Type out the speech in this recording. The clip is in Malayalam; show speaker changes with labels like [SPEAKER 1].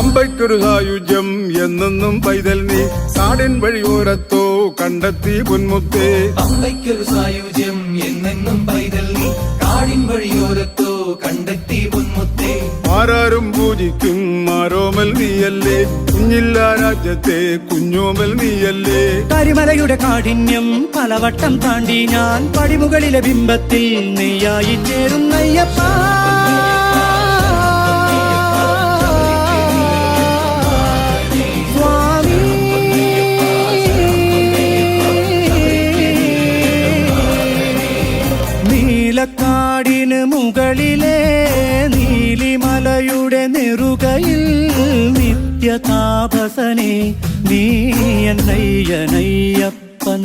[SPEAKER 1] പമ്പയ്ക്കൊരു സായുജ്യം എന്നെന്നും പൈതൽ നീ കാടിൻ വഴിയോരത്തോ കണ്ടെത്തി പൊന്മുത്തേ.
[SPEAKER 2] പമ്പയ്ക്കൊരു സായുജ്യം എന്നെന്നും പൈതൽ നീ കാടിൻ വഴിയോരത്തോ കണ്ടെത്തി പൊന്മുത്തേ.
[SPEAKER 1] ആരാരും പൂജിക്കും ആരോമൽ നീയല്ലേ, കുഞ്ഞില്ല രാജ്യത്തെ കുഞ്ഞോമൽ നീയല്ലേ.
[SPEAKER 3] കരിമലയുടെ കാഠിന്യം പലവട്ടം താണ്ടി ഞാൻ പടിമുകളിലെ ബിംബത്തിൽ നെയ്യായി ചേരുന്നയ്യപ്പ. നീലക്കാടിന് മുകളിലെ നീലിമലയുടെ നെറുകയിൽ നിത്യതാപസനെ നീ എന്നയ്യനയ്യപ്പൻ.